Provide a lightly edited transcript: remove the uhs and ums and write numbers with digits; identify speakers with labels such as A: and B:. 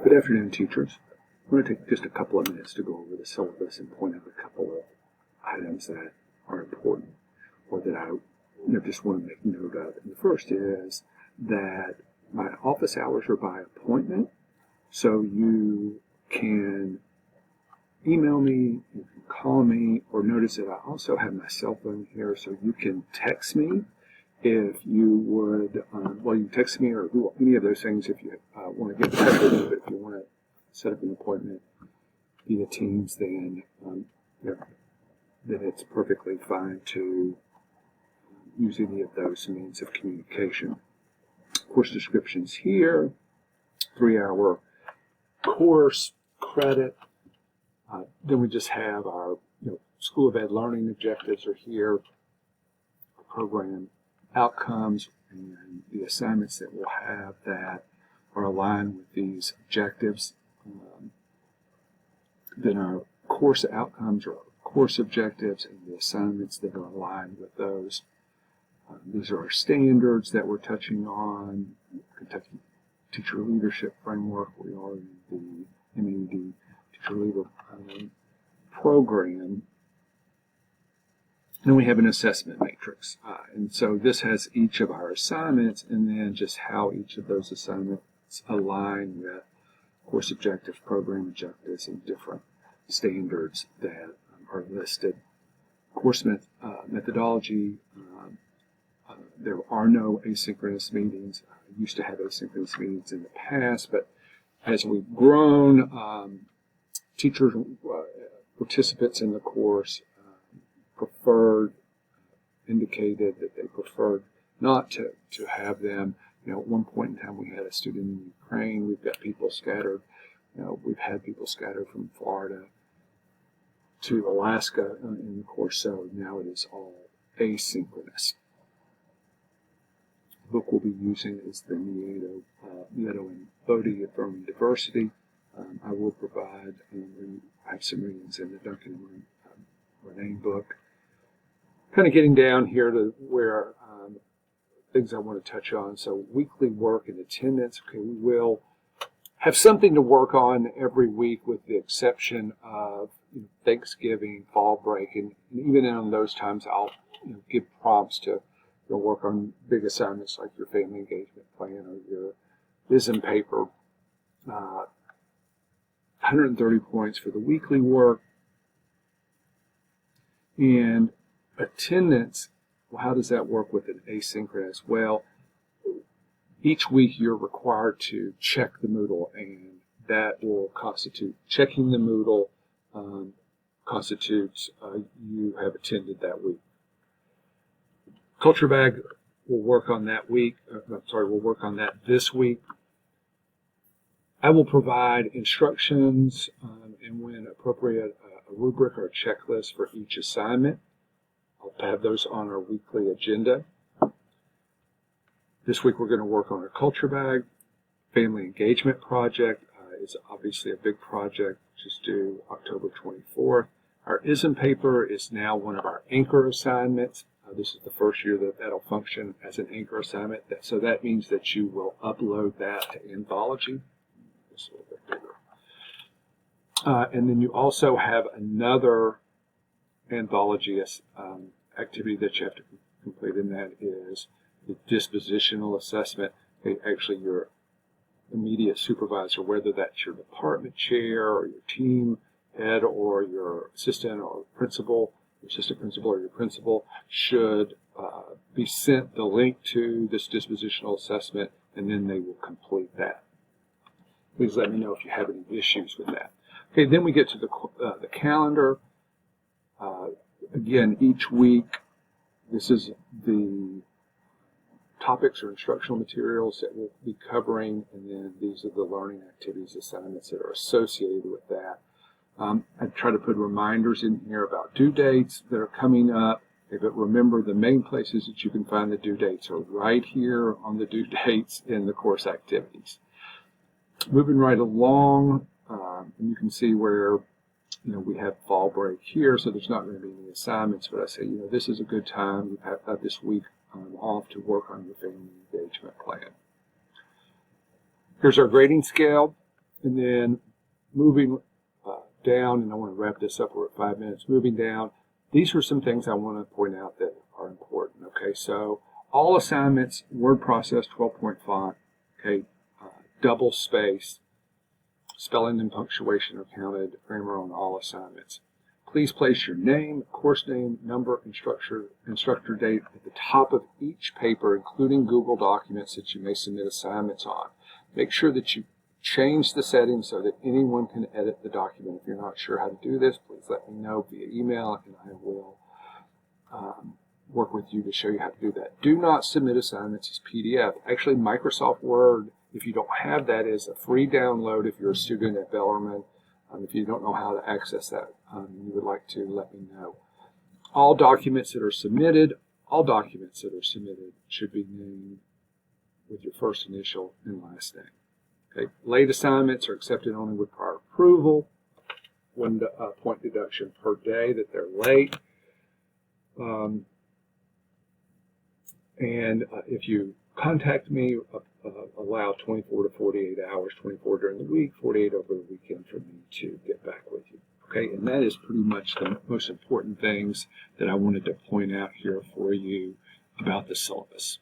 A: Good afternoon, teachers. I'm going to take just a couple of minutes to go over the syllabus and point out a couple of items that are important or that I just want to make note of. And the first is that my office hours are by appointment, so you can email me, you can call me, or notice that I also have my cell phone here, so you can text me if you would, you can text me or do any of those things if you want to get in touch with me. But if you want to set up an appointment via Teams, then it's perfectly fine to use any of those means of communication. Course descriptions here, 3-hour course credit. Then we just have our School of Ed learning objectives are here, program outcomes, and the assignments that we'll have that are aligned with these objectives. Then our course outcomes or course objectives and the assignments that are aligned with those. These are our standards that we're touching on. Kentucky Teacher Leadership Framework. We are in the MED Teacher Leader program. And we have an assessment matrix. And so this has each of our assignments and then just how each of those assignments align with course objectives, program objectives, and different standards that are listed. Course methodology. There are no asynchronous meetings. I used to have asynchronous meetings in the past, but as we've grown, teachers, participants in the course indicated that they preferred not to have them. At one point in time we had a student in Ukraine. We've got people scattered. We've had people scattered from Florida to Alaska in the course, so now it is all asynchronous. The book we'll be using is the Nieto and Bodie Affirming Diversity. I will provide, I have some readings in the Duncan and Renee book. Kind of getting down here to where things I want to touch on. So weekly work and attendance. Okay, we will have something to work on every week with the exception of Thanksgiving, fall break, and even in those times I'll give prompts to work on big assignments like your family engagement plan or your BISM paper. 130 points for the weekly work. And attendance, well, how does that work with an asynchronous? Well, each week you're required to check the Moodle, and that will constitute checking the Moodle constitutes you have attended that week. Culture Bag will work on that week. We'll work on that this week. I will provide instructions and when appropriate, a rubric or a checklist for each assignment. I'll have those on our weekly agenda. This week we're going to work on our Culture Bag. Family Engagement Project is obviously a big project, which is due October 24th. Our ISM paper is now one of our anchor assignments. This is the first year that that'll function as an anchor assignment. So that means that you will upload that to Anthology. It's a little bit bigger. And then you also have another Anthology activity that you have to complete, and that is the dispositional assessment. Actually, your immediate supervisor, whether that's your department chair or your team head or your assistant or principal, your assistant principal or your principal, should be sent the link to this dispositional assessment, and then they will complete that. Please let me know if you have any issues with that. Okay, then we get to the calendar. Again, each week, this is the topics or instructional materials that we'll be covering, and then these are the learning activities assignments that are associated with that. I try to put reminders in here about due dates that are coming up. But remember, the main places that you can find the due dates are right here on the due dates in the course activities. Moving right along, and you can see where we have fall break here, so there's not going to be any assignments, but I say, this is a good time. You've had this week off to work on your family engagement plan. Here's our grading scale. And then moving down, and I want to wrap this up, we're at 5 minutes, moving down, these are some things I want to point out that are important, okay? So all assignments, word process, 12-point font, okay? Double space, spelling and punctuation are counted, grammar on all assignments. Please place your name, course name, number, instructor date at the top of each paper, including Google Documents that you may submit assignments on. Make sure that you change the settings so that anyone can edit the document. If you're not sure how to do this, please let me know via email, and I will work with you to show you how to do that. Do not submit assignments as PDF. Actually, Microsoft Word, if you don't have that, is a free download if you're a student at Bellarmine. If you don't know how to access that, you would like to let me know. All documents that are submitted should be named with your first initial and last name. Okay. Late assignments are accepted only with prior approval. 1 point deduction per day that they're late. And if you contact me, allow 24 to 48 hours, 24 during the week, 48 over the weekend for me to get back with you. Okay, and that is pretty much the most important things that I wanted to point out here for you about the syllabus.